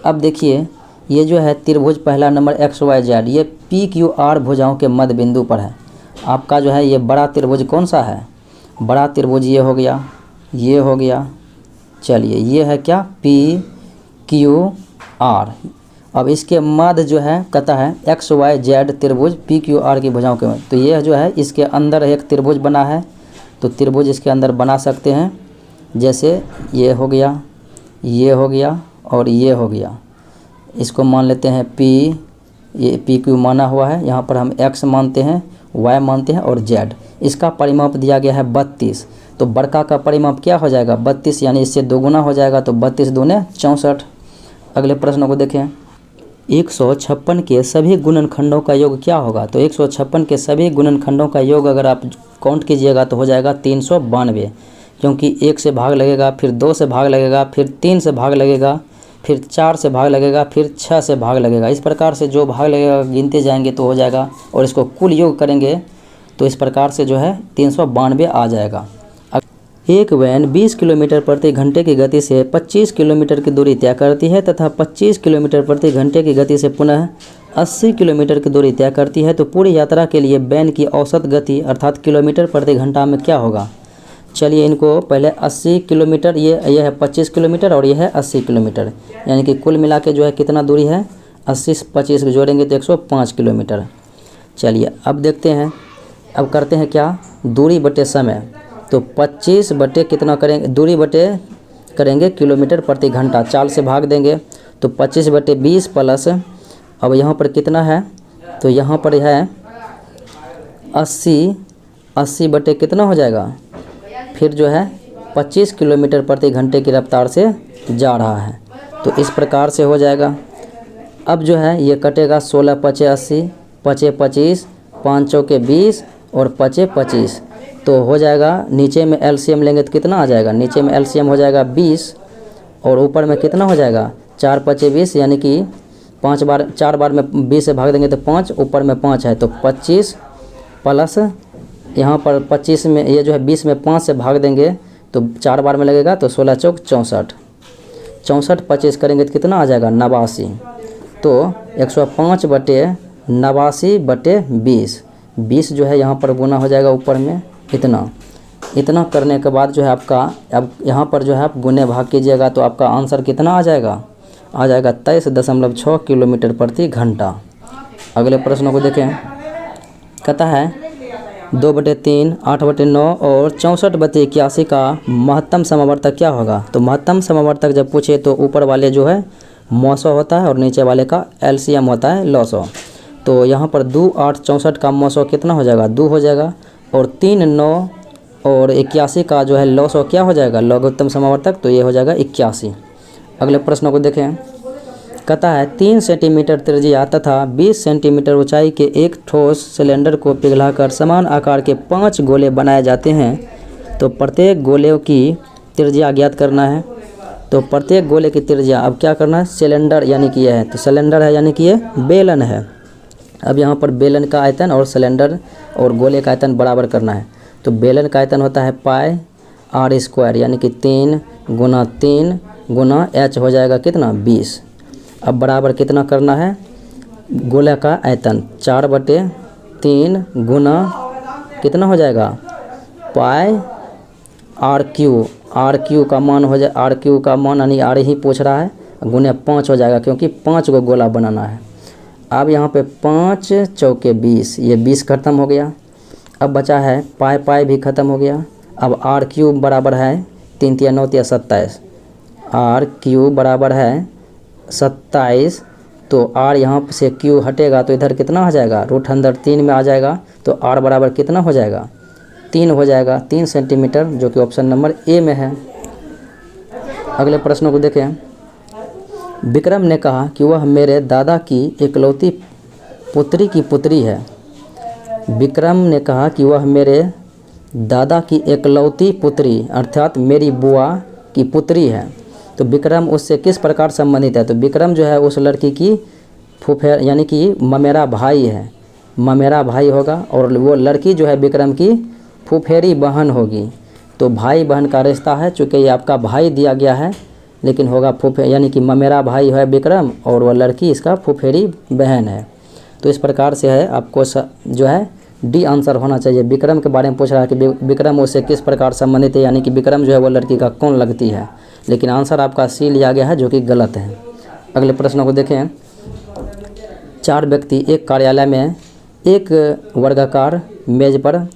अब देखिए ये जो है त्रिभुज पहला नंबर XYZ, ये PQR भुजाओं के मध्य बिंदु पर है। आपका जो है ये बड़ा त्रिभुज कौन सा है, बड़ा त्रिभुज ये हो गया, ये हो गया। चलिए ये है क्या, PQR। अब इसके मध्य जो है कहता है XYZ त्रिभुज PQR की भुजाओं के मध्य, तो ये जो है इसके अंदर एक त्रिभुज बना है, तो त्रिभुज इसके अंदर बना सकते हैं। जैसे ये हो गया, ये हो गया और ये हो गया। इसको मान लेते हैं P, ये PQ माना हुआ है, यहाँ पर हम X मानते हैं, Y मानते हैं और Z। इसका परिमाप दिया गया है 32, तो बड़का का परिमाप क्या हो जाएगा 32, यानी इससे 2 गुना हो जाएगा, तो 32 दूने 64। अगले प्रश्न को देखें। 156 के सभी गुणनखंडों का योग क्या होगा। तो 156 के सभी गुणनखंडों का योग अगर आप काउंट कीजिएगा तो हो जाएगा 392, क्योंकि 1 से भाग लगेगा, फिर 2 से भाग लगेगा, फिर 3 से भाग लगेगा, फिर 4 से भाग लगेगा, फिर 6 से भाग लगेगा। इस प्रकार से जो भाग लगेगा गिनते जाएंगे तो हो जाएगा, और इसको कुल योग करेंगे तो इस प्रकार से जो है 392 आ जाएगा। एक वैन 20 किलोमीटर प्रति घंटे की गति से 25 किलोमीटर की दूरी तय करती है तथा 25 किलोमीटर प्रति घंटे की गति से पुनः 80 किलोमीटर की दूरी तय करती है, तो पूरी यात्रा के लिए वैन की औसत गति अर्थात किलोमीटर प्रति घंटा में क्या होगा। चलिए इनको पहले 80 किलोमीटर, ये है 25 किलोमीटर और ये है 80 किलोमीटर, यानी कि कुल मिला के जो है कितना दूरी है 80 से 25 को जोड़ेंगे तो 105 किलोमीटर। चलिए अब देखते हैं, अब करते हैं क्या, दूरी बटे समय। तो 25 बटे कितना करेंगे, दूरी बटे करेंगे किलोमीटर प्रति घंटा, चाल से भाग देंगे तो 25 बटे 20 प्लस, अब यहाँ पर कितना है, तो यहाँ पर है 80 बटे कितना हो जाएगा, फिर जो है 25 किलोमीटर प्रति घंटे की रफ्तार से जा रहा है। तो इस प्रकार से हो जाएगा। अब जो है ये कटेगा, 16 पचे 80, पचे 25, 5 चौके 20 और पचे 25, तो हो जाएगा। नीचे में एलसीएम लेंगे तो कितना आ जाएगा, नीचे में एलसीएम हो जाएगा 20 और ऊपर में कितना हो जाएगा, 4 पचे 20, यानी कि 4 बार में 20 से भाग देंगे तो 5, ऊपर में 5 है तो 25 प्लस यहाँ पर 25 में ये जो है 20 में 5 से भाग देंगे तो 4 बार में लगेगा तो 16 चौक 64, 64 25 करेंगे तो कितना आ जाएगा 89। तो 105 बटे 89 बटे 20 जो है यहाँ पर गुना हो जाएगा ऊपर में इतना करने के बाद जो है आपका, अब यहाँ पर जो है आप गुने भाग कीजिएगा तो आपका आंसर कितना आ जाएगा 23.6 किलोमीटर प्रति घंटा। अगले प्रश्नों को देखें, कहता है 2/3, 8/9 और 64/81 का महत्तम समावर्तक क्या होगा। तो महत्तम समावर्तक जब पूछे तो ऊपर वाले जो है 900 होता है और नीचे वाले का एलसीएम होता है 900। तो यहाँ पर 2, 8, 64 का 900 कितना हो जाएगा 2 हो जाएगा, और 3, 9 और 81 का जो है 900 क्या हो जाएगा लघुत्तम समावर्तक, तो ये हो जाएगा 81। अगले प्रश्नों को देखें, कहता है 3 सेंटीमीटर त्रिज्या तथा 20 सेंटीमीटर ऊंचाई के एक ठोस सिलेंडर को पिघलाकर समान आकार के 5 गोले बनाए जाते हैं। तो प्रत्येक गोले की त्रिज्या ज्ञात करना है। तो प्रत्येक गोले की त्रिज्या अब क्या करना है, सिलेंडर यानी कि यह है, तो सिलेंडर है यानी कि ये बेलन है। अब यहाँ पर बेलन का आयतन और सिलेंडर और गोले का आयतन बराबर करना है। तो बेलन का आयतन होता है पाई r² यानी कि 3 गुना 3 गुना h हो जाएगा कितना 20। अब बराबर कितना करना है, गोले का आयतन 4/3 गुना कितना हो जाएगा पाई r³ का मान हो जाए, r³ का मान यानी r ही पूछ रहा है, गुने 5 हो जाएगा क्योंकि 5 को गोला बनाना है। अब यहाँ पे 5 चौके 20, ये 20 खत्म हो गया। अब बचा है पाई भी ख़त्म हो गया। अब r³ बराबर है 3 × 9 = 27, r³ बराबर है 27। तो r यहाँ से q हटेगा तो इधर कितना आ जाएगा, रूट अंदर 3 में आ जाएगा, तो r बराबर कितना हो जाएगा 3 हो जाएगा, 3 सेंटीमीटर, जो कि ऑप्शन नंबर ए में है। अगले प्रश्नों को देखें, विक्रम ने कहा कि वह मेरे दादा की इकलौती पुत्री की पुत्री है। विक्रम ने कहा कि वह मेरे दादा की इकलौती पुत्री अर्थात मेरी बुआ की पुत्री है। तो विक्रम उससे किस प्रकार संबंधित है। तो विक्रम जो है उस लड़की की फूफेर यानी कि ममेरा भाई है, ममेरा भाई होगा, और वो लड़की जो है विक्रम की फूफेरी बहन होगी। तो भाई बहन का रिश्ता है, चूँकि ये आपका भाई दिया गया है लेकिन होगा फूफे यानी कि ममेरा भाई है विक्रम और वह लड़की इसका फूफेरी बहन है। तो इस प्रकार से है, आपको जो है डी आंसर होना चाहिए। विक्रम के बारे में पूछ रहा है कि विक्रम उससे किस प्रकार संबंधित है, यानी कि विक्रम जो है वो लड़की का कौन लगती है, लेकिन आंसर आपका सी लिया गया है जो कि गलत है। अगले प्रश्नों को देखें, 4 व्यक्ति एक कार्यालय में एक वर्गाकार मेज पर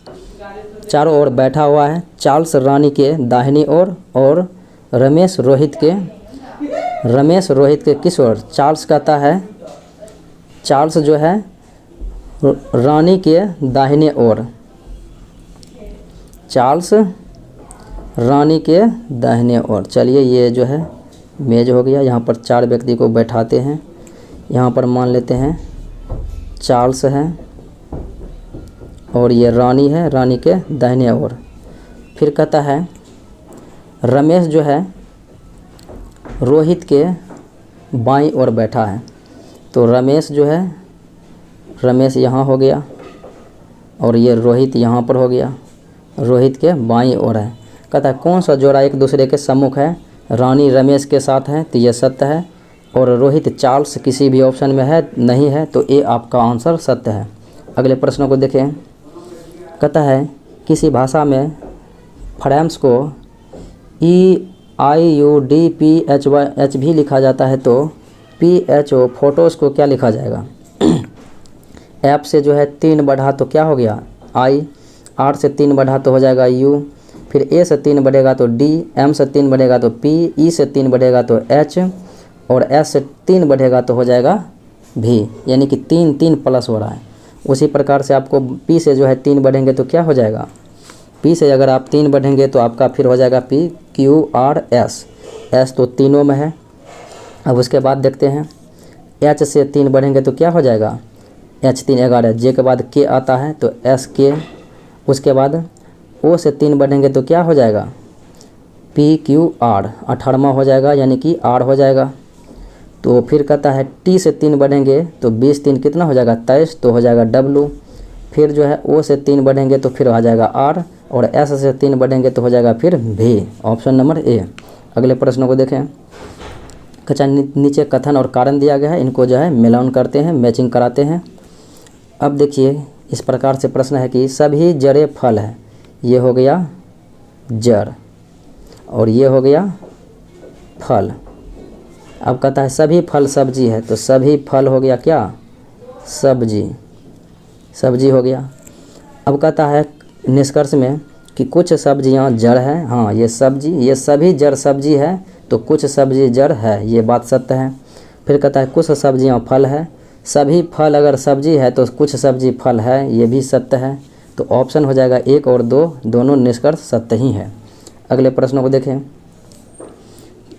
चारों ओर बैठा हुआ है। चार्ल्स रानी के दाहिनी ओर और रमेश रोहित के किस ओर। चार्ल्स कहता है, चार्ल्स जो है रानी के दाहिने ओर, चार्ल्स रानी के दाहिने ओर। चलिए ये जो है मेज हो गया, यहाँ पर 4 व्यक्ति को बैठाते हैं। यहाँ पर मान लेते हैं चार्ल्स है और ये रानी है, रानी के दाहिने ओर। फिर कहता है रमेश जो है रोहित के बाईं ओर बैठा है। तो रमेश जो है, रमेश यहाँ हो गया और ये रोहित यहाँ पर हो गया, रोहित के बाईं ओर है। कहता है कौन सा जोड़ा एक दूसरे के सम्मुख है। रानी रमेश के साथ है तो ये सत्य है, और रोहित चार्ल्स किसी भी ऑप्शन में है नहीं है, तो ये आपका आंसर सत्य है। अगले प्रश्नों को देखें, कहता है किसी भाषा में फ्रेम्स को EIUDPHY भी लिखा जाता है, तो PHO फोटोज़ को क्या लिखा जाएगा? F से जो है 3 बढ़ा तो क्या हो गया I, R से 3 बढ़ा तो हो जाएगा U, फिर A से 3 बढ़ेगा तो D, M से 3 बढ़ेगा तो P, E से 3 बढ़ेगा तो H और S से 3 बढ़ेगा तो हो जाएगा V, यानी कि 3 3 प्लस हो रहा है। उसी प्रकार से आपको P से जो है 3 बढ़ेंगे तो क्या हो जाएगा? P से अगर आप 3 बढ़ेंगे तो आपका फिर हो जाएगा P Q R S, S तो तीनों में है। अब उसके बाद देखते हैं H से 3 बढ़ेंगे तो क्या हो जाएगा? H 3 11, J के बाद K आता है तो S K, उसके बाद O से 3 बढ़ेंगे तो क्या हो जाएगा? P Q R 18वां हो जाएगा, यानी कि R हो जाएगा। तो फिर कहता है T से 3 बढ़ेंगे तो 20 3 कितना हो जाएगा? 23, तो हो जाएगा W। फिर जो है O से 3 बढ़ेंगे तो फिर आ जाएगा R और S से 3 बढ़ेंगे तो हो जाएगा फिर V, ऑप्शन नंबर A। अगले प्रश्नों को देखें। कच्चा नीचे कथन और कारण दिया गया है, इनको जो है मिलान करते हैं, मैचिंग कराते हैं। अब देखिए इस प्रकार से प्रश्न है कि सभी जड़े फल है, ये हो गया जड़ और ये हो गया फल। अब कहता है सभी फल सब्जी है, तो सभी फल हो गया क्या? सब्जी, सब्जी हो गया। अब कहता है निष्कर्ष में कि कुछ सब्जियां जड़ है, हाँ ये सब्जी, ये सभी जड़ सब्जी है तो कुछ सब्जी जड़ है, ये बात सत्य है। फिर कहता है कुछ सब्जियां फल है, सभी फल अगर सब्जी है तो कुछ सब्जी फल है, ये भी सत्य है। तो ऑप्शन हो जाएगा 1 और 2, दोनों निष्कर्ष सत्य ही है। अगले प्रश्नों को देखें।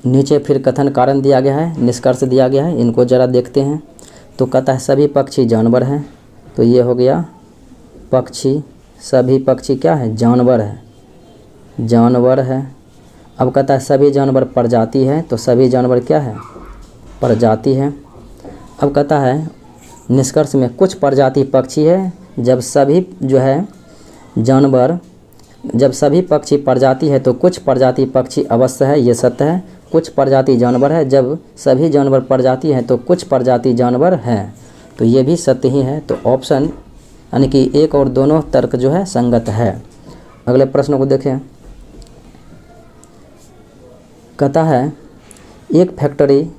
नीचे फिर कथन कारण दिया गया है, निष्कर्ष दिया गया है, इनको ज़रा देखते हैं। तो कहता है सभी पक्षी जानवर हैं, तो ये हो गया पक्षी, सभी पक्षी क्या है? जानवर है, जानवर है। अब कहता है सभी जानवर प्रजाति है, तो सभी जानवर क्या है? प्रजाति है। अब कहता है निष्कर्ष में कुछ प्रजाति पक्षी है, जब सभी जो है जानवर, जब सभी पक्षी प्रजाति है तो कुछ प्रजाति पक्षी अवश्य है, ये सत्य है। कुछ प्रजाति जानवर है, जब सभी जानवर प्रजाति हैं तो कुछ प्रजाति जानवर हैं, तो ये भी सत्य ही है। तो ऑप्शन यानी कि 1 और दोनों तर्क जो है संगत है। अगले प्रश्न को देखें। कहता है एक फैक्ट्री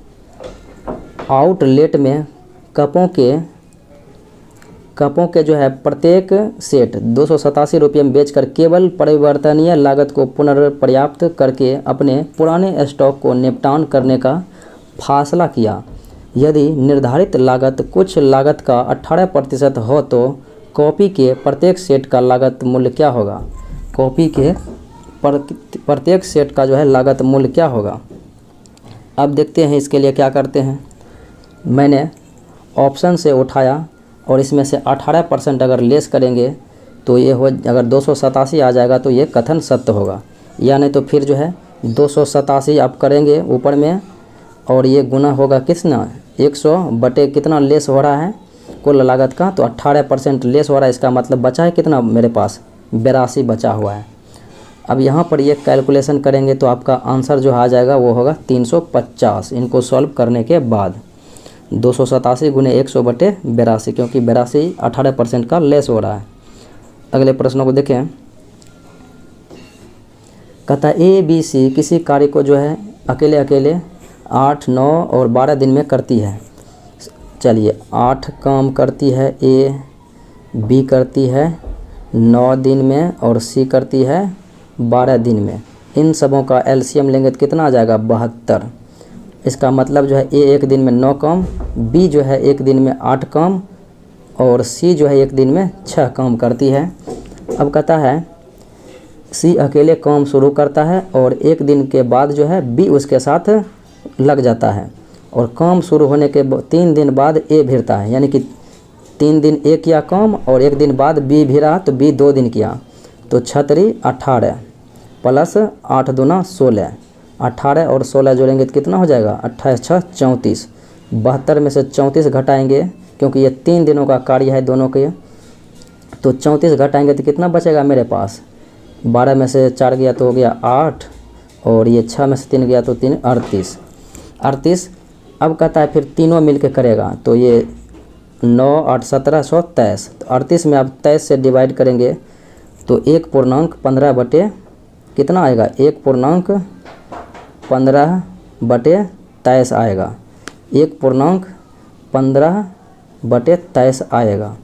आउटलेट में कपों के जो है प्रत्येक सेट 287 रुपये में बेचकर केवल परिवर्तनीय लागत को पुनर्पर्याप्त करके अपने पुराने स्टॉक को निपटान करने का फैसला किया। यदि निर्धारित लागत कुछ लागत का 18% हो तो कॉपी के प्रत्येक सेट का लागत मूल्य क्या होगा? कॉपी के प्रत्येक सेट का जो है लागत मूल्य क्या होगा? अब देखते हैं इसके लिए क्या करते हैं। मैंने ऑप्शन से उठाया और इसमें से 18% अगर लेस करेंगे तो ये हो, अगर 287 आ जाएगा तो ये कथन सत्य होगा, या नहीं तो फिर जो है 287 आप करेंगे ऊपर में और ये गुना होगा कितना? 100 बटे कितना लेस हो रहा है कुल लागत का, तो 18% लेस हो रहा है। इसका मतलब बचा है कितना मेरे पास? 82 बचा हुआ है। अब यहाँ पर ये कैलकुलेशन करेंगे तो आपका आंसर जो आ जाएगा वो होगा 350। इनको सॉल्व करने के बाद 287 गुने 100 बटे 82, क्योंकि 82 18% का लेस हो रहा है। अगले प्रश्नों को देखें। कहता है ABC किसी कार्य को जो है अकेले अकेले 8, 9 और 12 दिन में करती है। चलिए 8 काम करती है A, B करती है 9 दिन में और C करती है 12 दिन में। इन सबों का LCM लेंगे तो कितना आ जाएगा? 72। इसका मतलब जो है A एक दिन में 9 काम, B जो है एक दिन में 8 काम और C जो है एक दिन में 6 काम करती है। अब कहता है C अकेले काम शुरू करता है और एक दिन के बाद जो है B उसके साथ लग जाता है और काम शुरू होने के 3 दिन बाद A भिड़ता है, यानी कि 3 दिन A किया काम और एक दिन बाद B भिड़ा तो B 2 दिन किया, तो 6 18 प्लस 8 दूना 16, 18 और 16 जोड़ेंगे तो कितना हो जाएगा? 28 6 34। 72 में से 34 घटाएंगे क्योंकि ये 3 दिनों का कार्य है दोनों के, तो 34 घटाएंगे तो कितना बचेगा मेरे पास? 12 में से 4 गया तो हो गया 8 और ये 6 में से 3 गया तो 3 38। अब कहता है फिर तीनों मिलके करेगा, तो ये 9 8 17 123, तो 38 में आप 23 से डिवाइड करेंगे तो 1.15 बटे कितना आएगा? 1.15 बटे 23 आएगा। 1.15/23 आएगा।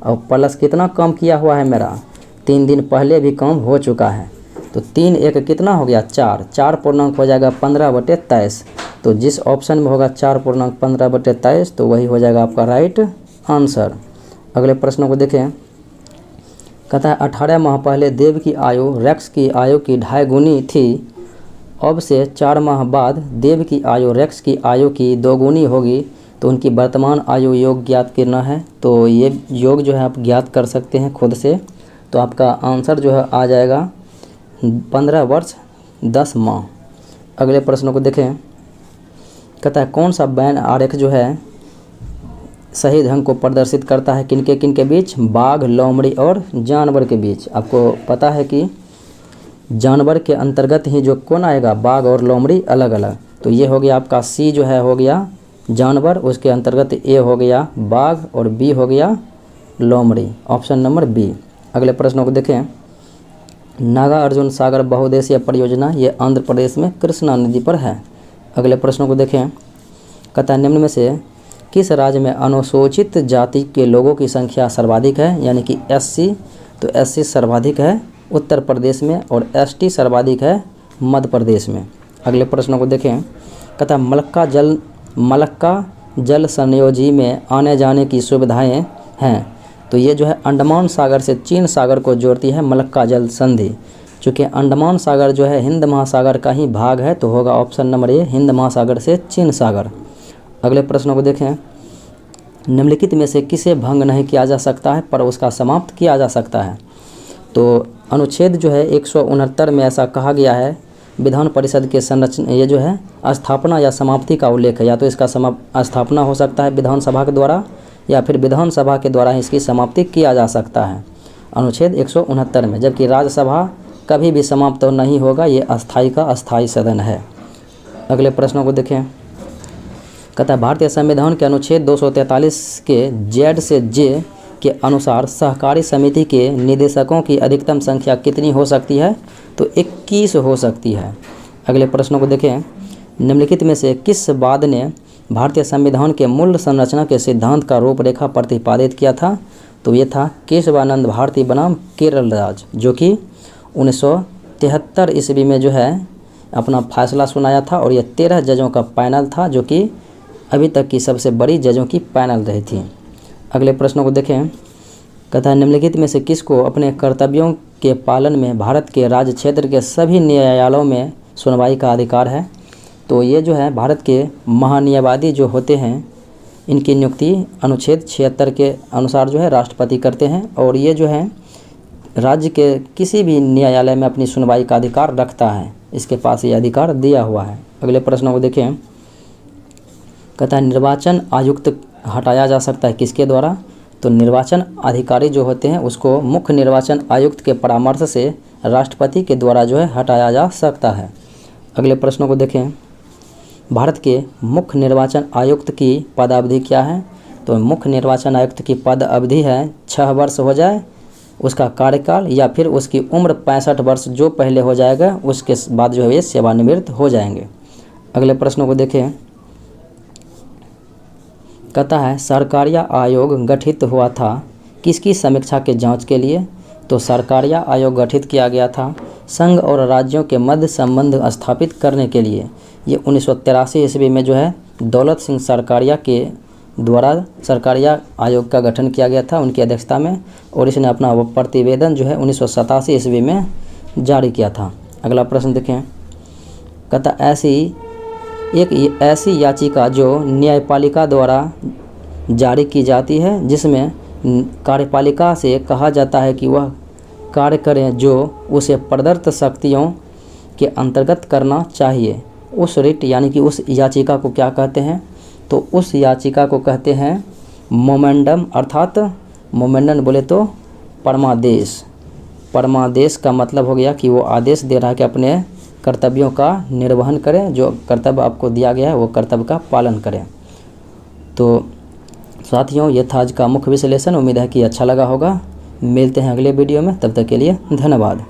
और प्लस कितना कम किया हुआ है मेरा, 3 दिन पहले भी कम हो चुका है। तो 3 1 कितना हो गया 4, 4 पूर्णांक हो जाएगा 15/23। तो जिस ऑप्शन में होगा 4.15/23 तो वही हो जाएगा आपका राइट आंसर। अगले प्रश्नों को देखें। कहता है 18 माह पहले देव की आयु रेक्स की आयु की 2.5 गुनी थी, अब से 4 माह बाद देव की आयु रेक्स की आयु की 2 गुनी होगी, तो उनकी वर्तमान आयु योग ज्ञात करना है। तो ये योग जो है आप ज्ञात कर सकते हैं खुद से। तो आपका आंसर जो है आ जाएगा 15 वर्ष 10 माह। अगले प्रश्नों को देखें। कहता है कौन सा बैन आरेख जो है सही ढंग को प्रदर्शित करता है किनके बीच, बाघ, लोमड़ी और जानवर के बीच। आपको पता है कि जानवर के अंतर्गत ही जो कौन आएगा, बाघ और लोमड़ी अलग अलग। तो ये हो गया आपका सी जो है हो गया जानवर, उसके अंतर्गत ए हो गया बाघ और बी हो गया लोमड़ी, ऑप्शन नंबर बी। अगले प्रश्नों को देखें। नागार्जुन सागर बहुउद्देशीय परियोजना ये आंध्र प्रदेश में कृष्णा नदी पर है। अगले प्रश्नों को देखें। कहता है निम्न में से किस राज्य में अनुसूचित जाति के लोगों की संख्या सर्वाधिक है, यानी कि एससी। तो एससी सर्वाधिक है उत्तर प्रदेश में और एसटी सर्वाधिक है मध्य प्रदेश में। अगले प्रश्नों को देखें। कहता है मलक्का जल संयोजी में आने जाने की सुविधाएं हैं। तो ये जो है अंडमान सागर से चीन सागर को जोड़ती है मलक्का जल संधि। चूँकि अंडमान सागर जो है हिंद महासागर का ही भाग है, तो होगा ऑप्शन नंबर ए हिंद महासागर से चीन सागर। अगले प्रश्नों को देखें। निम्नलिखित में से किसे भंग नहीं किया जा सकता है पर उसका समाप्त किया जा सकता है। तो अनुच्छेद जो है 169 में ऐसा कहा गया है, विधान परिषद के संरचना ये जो है स्थापना या समाप्ति का उल्लेख है। या तो इसका स्थापना हो सकता है विधानसभा के द्वारा या फिर विधानसभा के द्वारा इसकी समाप्ति किया जा सकता है अनुच्छेद 169 में। जबकि राज्यसभा कभी भी समाप्त नहीं होगा, ये अस्थाई का अस्थाई सदन है। अगले प्रश्नों को देखें। कहता है भारतीय संविधान के अनुच्छेद 243 के जेड से जे के अनुसार सहकारी समिति के निदेशकों की अधिकतम संख्या कितनी हो सकती है। तो 21 हो सकती है। अगले प्रश्नों को देखें। निम्नलिखित में से किस वाद ने भारतीय संविधान के मूल संरचना के सिद्धांत का रूपरेखा प्रतिपादित किया था। तो ये था केशवानंद भारती बनाम केरल राज, जो कि 1973 ईस्वी में जो है अपना फैसला सुनाया था। और ये 13 जजों का पैनल था, जो कि अभी तक की सबसे बड़ी जजों की पैनल रही थी। अगले प्रश्नों को देखें। कहता है निम्नलिखित में से किसको अपने कर्तव्यों के पालन में भारत के राज्य क्षेत्र के सभी न्यायालयों में सुनवाई का अधिकार है। तो ये जो है भारत के महान्यायवादी जो होते हैं इनकी नियुक्ति अनुच्छेद 76 के अनुसार जो है राष्ट्रपति करते हैं। और ये जो है राज्य के किसी भी न्यायालय में अपनी सुनवाई का अधिकार रखता है, इसके पास ये अधिकार दिया हुआ है। अगले प्रश्नों को देखें। कहता है निर्वाचन आयुक्त हटाया जा सकता है किसके द्वारा। तो निर्वाचन अधिकारी जो होते हैं उसको मुख्य निर्वाचन आयुक्त के परामर्श से राष्ट्रपति के द्वारा जो है हटाया जा सकता है। अगले प्रश्नों को देखें। भारत के मुख्य निर्वाचन आयुक्त की पदावधि क्या है। तो मुख्य निर्वाचन आयुक्त की पद अवधि है 6 वर्ष हो जाए उसका कार्यकाल, या फिर उसकी उम्र 65 वर्ष जो पहले हो जाएगा उसके बाद जो है ये सेवानिवृत्त हो जाएंगे। अगले प्रश्नों को देखें। कहता है सरकारिया आयोग गठित हुआ था किसकी समीक्षा के जांच के लिए। तो सरकारिया आयोग गठित किया गया था संघ और राज्यों के मध्य संबंध स्थापित करने के लिए। ये 1983 ईस्वी में जो है दौलत सिंह सरकारिया के द्वारा सरकारिया आयोग का गठन किया गया था उनकी अध्यक्षता में। और इसने अपना प्रतिवेदन जो है 1987 ईस्वी में जारी किया था। अगला प्रश्न देखें। कहता एक ऐसी याचिका जो न्यायपालिका द्वारा जारी की जाती है जिसमें कार्यपालिका से कहा जाता है कि वह कार्य करें जो उसे प्रदत्त शक्तियों के अंतर्गत करना चाहिए, उस रिट यानी कि उस याचिका को क्या कहते हैं। तो उस याचिका को कहते हैं मोमेंडम, अर्थात मोमेंडम बोले तो परमादेश। परमादेश का मतलब हो गया कि वो आदेश दे रहा है कि अपने कर्तव्यों का निर्वहन करें, जो कर्तव्य आपको दिया गया है वो कर्तव्य का पालन करें। तो साथियों ये था आज का मुख्य विश्लेषण। उम्मीद है कि अच्छा लगा होगा। मिलते हैं अगले वीडियो में, तब तक के लिए धन्यवाद।